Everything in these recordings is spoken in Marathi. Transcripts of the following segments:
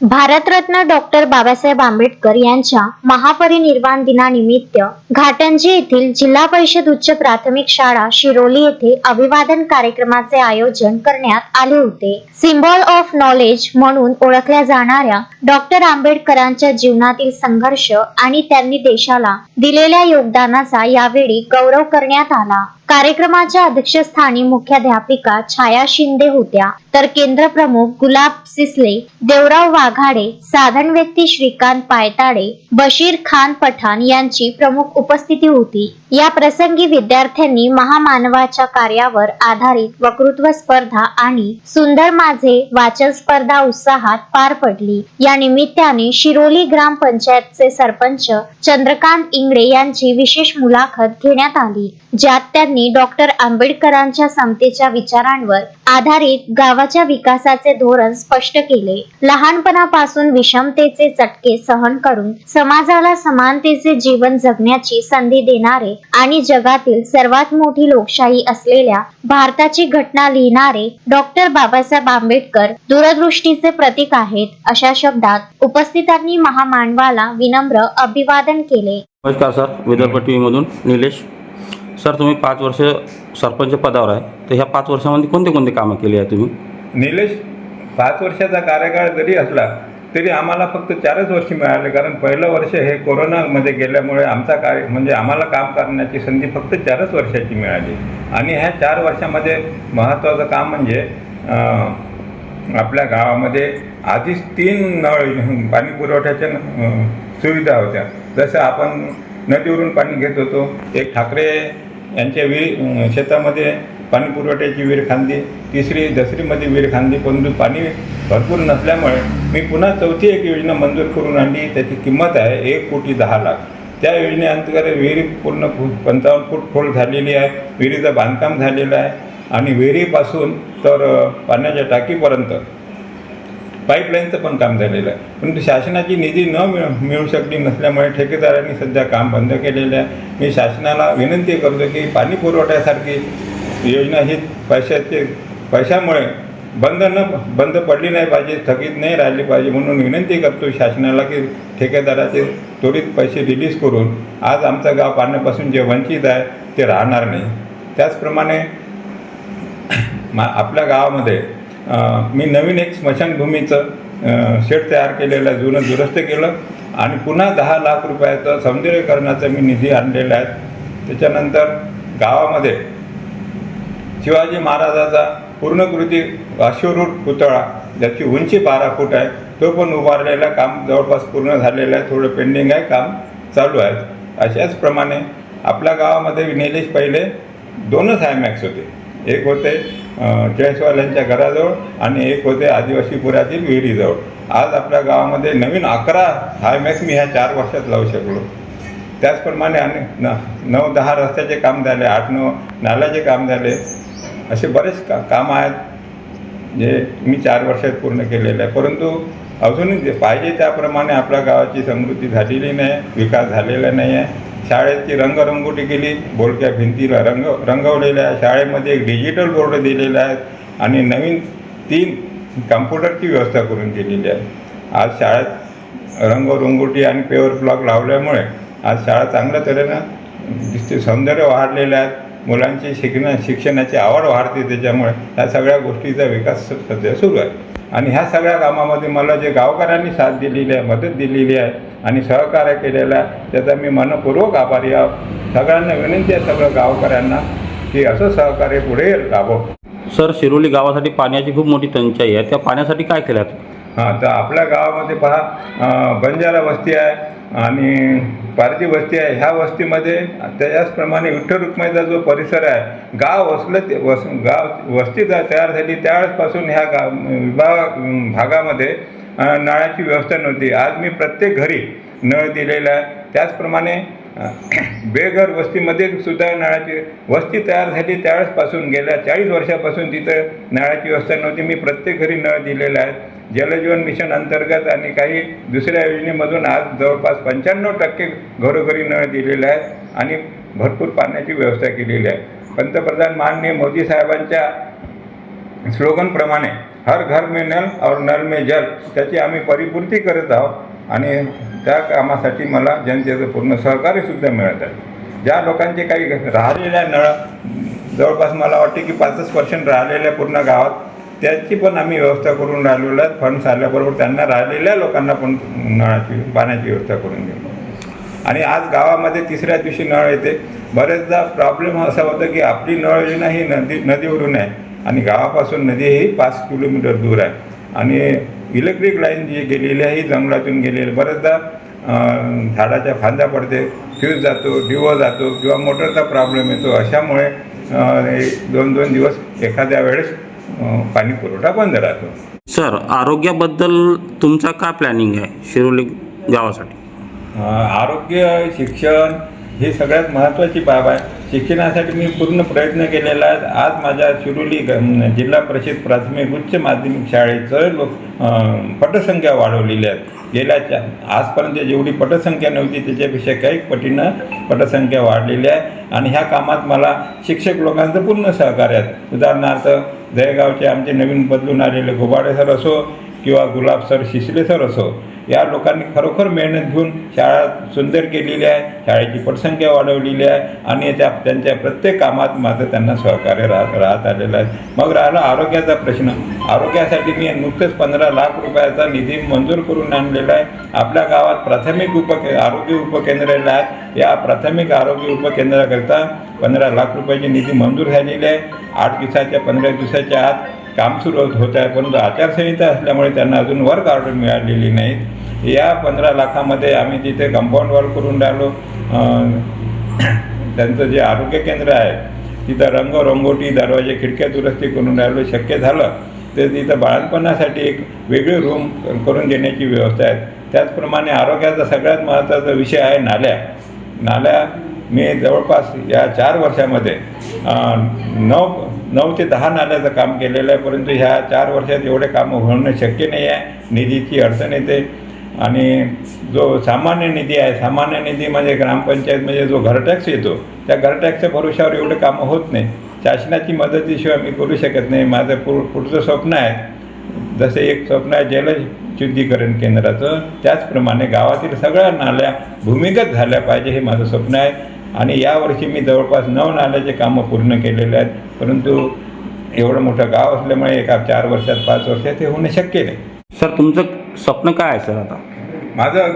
भारतरत्न डॉक्टर बाबासाहेब आंबेडकर यांच्या महापरिनिर्वाण दिनानिमित्त घाटंजी येथील जिल्हा परिषद उच्च प्राथमिक शाळा शिरोली येथे अभिवादन कार्यक्रमाचे आयोजन करण्यात आले होते. सिम्बॉल ऑफ नॉलेज म्हणून ओळखल्या जाणाऱ्या डॉक्टर आंबेडकरांच्या जीवनातील संघर्ष आणि त्यांनी देशाला दिलेल्या योगदानाचा यावेळी गौरव करण्यात आला. कार्यक्रमाच्या अध्यक्षस्थानी मुख्याध्यापिका छाया शिंदे होत्या, तर केंद्र प्रमुख गुलाब सिसले, देवराव वाघाडे, साधन व्यक्ती श्रीकांत पायताडे, बशीर खान पठाण यांची प्रमुख उपस्थिती होती. या प्रसंगी विद्यार्थ्यांनी महामानवाच्या कार्यावर आधारित वक्तृत्व स्पर्धा आणि सुंदर माझे वाचन स्पर्धा उत्साहात पार पडली. या निमित्ताने शिरोली ग्रामपंचायतचे सरपंच चंद्रकांत इंगळे यांची विशेष मुलाखत घेण्यात आली, ज्यात त्यांनी डॉक्टर आंबेडकरांच्या समतेच्या विचारांवर आधारित गावाच्या विकासाचे धोरण स्पष्ट केले. लहानपणापासून विषमतेचे चटके सहन करून समाजाला समानतेचे जीवन जगण्याची संधी देणारे आणि जगातील सर्वात मोठी लोकशाही असलेल्या भारताची घटना लिहिणारे डॉक्टर बाबासाहेब आंबेडकर दूरदृष्टीचे प्रतीक आहेत, अशा शब्दात उपस्थितांनी महामानवाला विनम्र अभिवादन केले. नमस्कार सर, विदर्भ टीव्ही मधून निलेश. सर, तुम्ही 5 वर्ष सरपंच पदावर आहे, तर ह्या 5 वर्षामध्ये कोणते कोणते कामं केली आहे तुम्ही? निलेश, 5 वर्षाचा कार्यकाळ जरी असला तरी आम्हाला फक्त 4च वर्ष मिळाले, कारण पहिलं वर्ष हे कोरोनामध्ये गेल्यामुळे आमचा कार्य म्हणजे आम्हाला काम करण्याची संधी फक्त 4च वर्षाची मिळाली. आणि ह्या 4 वर्षामध्ये महत्त्वाचं काम म्हणजे आपल्या गावामध्ये आधीच 3 नळ पाणी पुरवठ्याच्या सुविधा होत्या. जसं आपण नदीवरून पाणी घेत होतो, एक ठाकरे यांच्या शेतामध्ये पाणी पुरवठ्याची विहीर खांदली, तिसरी दसरीमध्ये विहीर खांदली, परंतु पाणी भरपूर नसल्यामुळे मी पुन्हा 4थी एक योजना मंजूर करून आणली. त्याची किंमत आहे 1,10,00,000. त्या योजनेअंतर्गत विहिरी पूर्ण 55 फूट खोल झालेली आहे, विहिरीचं बांधकाम झालेलं आहे आणि विहिरीपासून तर पाण्याच्या टाकीपर्यंत पाईपलाईनचं पण काम झालेलं आहे. परंतु शासनाची निधी न मिळू शकली नसल्यामुळे ठेकेदारांनी सध्या काम बंद केलेलं आहे. मी शासनाला विनंती करतो की पाणी पुरवठ्यासारखी योजना ही पैशामुळे बंद पडली नाही पाहिजे, स्थगित नाही राहिली पाहिजे, म्हणून विनंती करतो शासनाला की ठेकेदाराचे त्वरित पैसे रिलीज करून आज आमचं गाव पाण्यापासून जे वंचित आहे ते राहणार नाही. त्याचप्रमाणे आपल्या गावामध्ये मी नवीन एक स्मशानभूमीचं शेड तयार केलेलं आहे, जुनं दुरुस्त केलं आणि पुन्हा 10 लाख रुपयाचं सौंदर्यीकरणाचा मी निधी आणलेला आहे. त्याच्यानंतर गावामध्ये शिवाजी महाराजाचा पूर्णकृती अश्वरूढ पुतळा, ज्याची उंची 12 फूट आहे, तो पण उभारलेला, काम जवळपास पूर्ण झालेलं आहे, थोडं पेंडिंग आहे, काम चालू आहे. अशाच प्रमाणे आपल्या गावामध्ये निलेश पहिले 2च हायमॅक्स होते. एक होते जयस्वाल्यांच्या घराजवळ आणि एक होते आदिवासीपुरातील विहिरीजवळ. आज आपल्या गावामध्ये नवीन 11 हायमॅक्स मी ह्या 4 वर्षात लावू शकलो. त्याचप्रमाणे आणि 9-10 रस्त्याचे काम झाले, 8-9 नाल्याचे काम झाले. असे बरेच कामं आहेत जे मी 4 वर्षात पूर्ण केलेले आहे. परंतु अजूनही पाहिजे त्याप्रमाणे आपल्या गावाची समृद्धी झालेली नाही, विकास झालेला नाही आहे. शाळेची रंगरंगोटी केली, बोलक्या भिंतीला रंगवलेल्या आहे. शाळेमध्ये एक डिजिटल बोर्ड दिलेला आहे आणि नवीन 3 कम्प्युटरची व्यवस्था करून दिलेली आहे. आज शाळेत रंगरंगोटी आणि पेवर ब्लॉक लावल्यामुळे आज शाळा चांगल्या तऱ्हेनं दिसते, सौंदर्य वाढलेलं आहे. मुलांची शिक्षणाची आवड वाढते, त्याच्यामुळे ह्या सगळ्या गोष्टीचा विकास सध्या सुरू आहे. आणि ह्या सगळ्या कामामध्ये मला जे गावकऱ्यांनी साथ दिलेली आहे, मदत दिलेली आहे आणि सहकार्य केलेलं आहे, त्याचा मी मनपूर्वक आभारी आहे. सगळ्यांना विनंती आहे, सगळ्या गावकऱ्यांना, की असं सहकार्य पुढे राहावं. सर, शिरोली गावासाठी पाण्याची खूप मोठी टंचाई आहे, त्या पाण्यासाठी काय केलं? तर आपल्या गावामध्ये पहा, बंजारा वस्ती आहे आणि पारधी वस्ती आहे. ह्या वस्तीमध्ये त्याचप्रमाणे विठ्ठल रुक्माईचा जो परिसर आहे, गाव वसलं ते गाव वस्ती तयार झाली त्यावेळेसपासून ह्या भागामध्ये नळाची व्यवस्था नव्हती. आज मी प्रत्येक घरी नळ दिलेला आहे. त्याचप्रमाणे बेघर वस्तीमध्ये सुद्धा नळाची वस्ती तयार झाली त्यावेळेसपासून गेल्या 40 वर्षापासून तिथं नळाची व्यवस्था नव्हती. मी प्रत्येक घरी नळ दिलेला आहे. जलजीवन मिशन अंतर्गत आणि काही दुसऱ्या योजनेमधून आज जवळपास 95% घरोघरी नळ दिलेले आहेत आणि भरपूर पाण्याची व्यवस्था केलेली आहे. पंतप्रधान माननीय मोदी साहेबांच्या स्लोगनप्रमाणे हर घर में नल और नल में जल त्याची आम्ही परिपूर्ती करत आहोत आणि त्या कामासाठी मला जनतेचं पूर्ण सहकार्यसुद्धा मिळत आहे. ज्या लोकांचे काही राहिलेल्या नळ जवळपास मला वाटते की 5% राहिलेल्या पूर्ण गावात त्याची पण आम्ही व्यवस्था करून राहिलेलो आहे. फंड्स आल्याबरोबर त्यांना राहिलेल्या लोकांना पण नळाची पाण्याची व्यवस्था करून देऊ. आणि आज गावामध्ये तिसऱ्या दिवशी नळ येते. बरेचदा प्रॉब्लेम असा होता की आपली नळ योजना ही नदीवरून आहे आणि गावापासून नदी ही 5 किलोमीटर दूर आहे आणि इलेक्ट्रिक लाईन जी गेलेली आहे ही जंगलातून गेलेली. बरेचदा झाडाच्या फांद्या पडते, फ्यूज जातो, डिवो जातो किंवा मोटरचा प्रॉब्लेम येतो. अशामुळे 2-2 दिवस एखाद्या वेळेस पाणी पुरवठा बंद राहतो. सर, आरोग्याबद्दल तुमचा काय प्लॅनिंग आहे शिरोली गावासाठी? आरोग्य, शिक्षण ही सगळ्यात महत्त्वाची बाब आहे. शिक्षणासाठी मी पूर्ण प्रयत्न केलेला आहे. आज माझ्या शिरोली जिल्हा परिषद प्राथमिक उच्च माध्यमिक शाळेचं पटसंख्या वाढवलेली आहे. आजपर्यंत जेवढी पटसंख्या नव्हती त्याच्यापेक्षा काही पटीनं पटसंख्या वाढलेली आहे आणि ह्या कामात मला शिक्षक लोकांचं पूर्ण सहकार्य आहे. उदाहरणार्थ जयगावचे आमचे नवीन बदलून आलेले गोबाडे सर असो किंवा गुलाब सर, शिसले सर असो, या लोकांनी खरोखर मेहनत घेऊन शाळा सुंदर केलेली आहे, शाळेची पटसंख्या वाढवलेली आहे आणि त्यांच्या प्रत्येक कामात माझं त्यांना सहकार्य राहत आलेलं आहे. मग राहिला आरोग्याचा प्रश्न. आरोग्यासाठी मी नुकतेच 15 लाख रुपयाचा निधी मंजूर करून आणलेला आहे. आपल्या गावात प्राथमिक आरोग्य उपकेंद्र आहे. या प्राथमिक आरोग्य उपकेंद्राकरता 15 लाख रुपयाची निधी मंजूर झालेली आहे. 8 दिवसाच्या 15 दिवसाच्या आत काम सुरू होत आहे, परंतु आचारसंहिता असल्यामुळे त्यांना अजून वर्क ऑर्डर मिळालेली नाही. या 15 लाखामध्ये आम्ही तिथे कंपाऊंड वॉल करून राहिलो. त्यांचं जे आरोग्य केंद्र आहे तिथं रंगरंगोटी, दरवाजे, खिडक्या दुरुस्ती करून राहिलो. शक्य झालं तर तिथं बाळंतपणासाठी एक वेगळी रूम करून देण्याची व्यवस्था आहे. त्याचप्रमाणे आरोग्याचा सगळ्यात महत्त्वाचा विषय आहे नाल्या. मी जवळपास या 4 वर्षामध्ये 9 ते 10 नाल्याचं काम केलेलं आहे, परंतु ह्या 4 वर्षात एवढे कामं होणं शक्य नाही आहे. निधीची अडचण येते आणि जो सामान्य निधी आहे, सामान्य निधी म्हणजे ग्रामपंचायतमध्ये जो घर टॅक्स येतो त्या घर टॅक्सच्या भरोशावर एवढे कामं होत नाही. शासनाची मदतीशिवाय मी करू शकत नाही. माझं पुढचं स्वप्न आहे, जसं एक स्वप्न आहे जलशुद्धीकरण केंद्राचं, त्याचप्रमाणे गावातील सगळ्या नाल्या भूमिगत झाल्या पाहिजे हे माझं स्वप्न आहे. आणि यावर्षी मी जवळपास 9 नाल्याचे कामं पूर्ण केलेले आहेत, परंतु एवढं मोठं गाव असल्यामुळे एका 4 वर्षात 5 वर्षात हे होणं शक्य नाही. सर, तुमचं स्वप्न काय आहे सर आता? माझं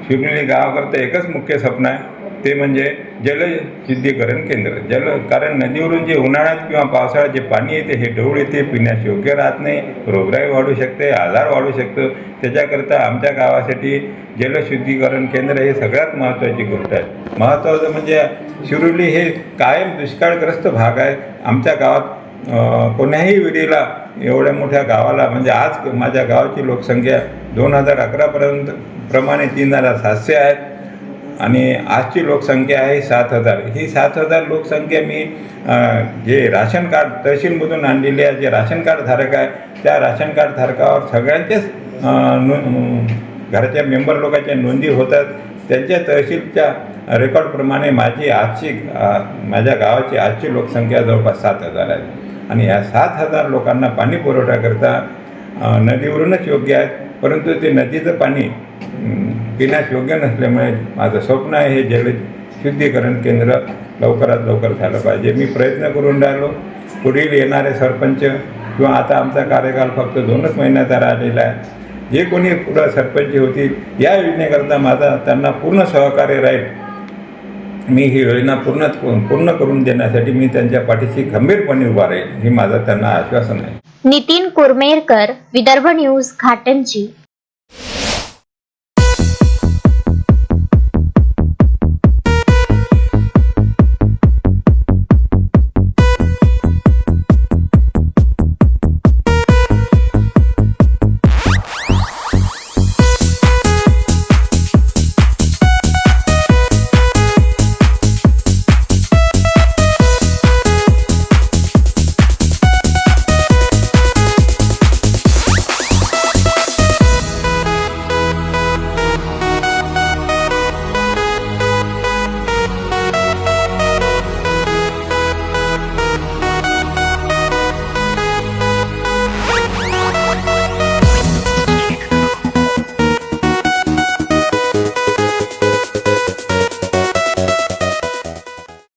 शिरोली गावाकरता एकच मुख्य स्वप्न आहे, ते म्हणजे जलशुद्धीकरण केंद्र. कारण नदीवरून जे उन्हाळ्यात किंवा पावसाळ्यात जे पाणी येते हे ढवळ येते, पिण्यास योग्य राहत नाही, रोगराई वाढू शकते, आजार वाढू शकतो. त्याच्याकरता आमच्या गावासाठी जलशुद्धीकरण केंद्र हे सगळ्यात महत्त्वाची गोष्ट आहे. महत्त्वाचं म्हणजे शिरोली हे कायम दुष्काळग्रस्त भाग आहे. आमच्या गावात कोण्याही वेळेला एवढ्या मोठ्या गावाला म्हणजे आज माझ्या गावाची लोकसंख्या 2011 प्रमाणे 3700 आहे आणि आजची लोकसंख्या आहे 7000. ही 7000 लोकसंख्या मी जे राशन कार्ड तहसीलमधून आणलेली आहे, जे राशन कार्ड धारक आहे त्या राशन कार्ड धारकावर सगळ्यांचेच घराच्या मेंबर लोकांच्या नोंदी होतात. त्यांच्या तहसीलच्या रेकॉर्डप्रमाणे माझ्या गावाची आजची लोकसंख्या जवळपास 7000 आहे आणि या 7000 लोकांना पाणी पुरवठा करता नदीवरूनच योग्य आहे, परंतु ते नदीचं पाणी पिण्यास योग्य नसल्यामुळे माझं स्वप्न आहे हे जलशुद्धीकरण केंद्र लवकरात लवकर झालं पाहिजे. मी प्रयत्न करून राहिलो. पुढील येणारे सरपंच किंवा आता आमचा कार्यकाल फक्त 2च महिन्याचा राहिलेला आहे, जे कोणी पुढं सरपंच होतील या योजनेकरता माझा त्यांना पूर्ण सहकार्य राहील. मी ही योजना पूर्ण करून देण्यासाठी मी त्यांच्या पाठीशी खंबीरपणे उभा राहील, हे माझं त्यांना आश्वासन आहे. नितीन कुरमेरकर, विदर्भ न्यूज, घाटंजी.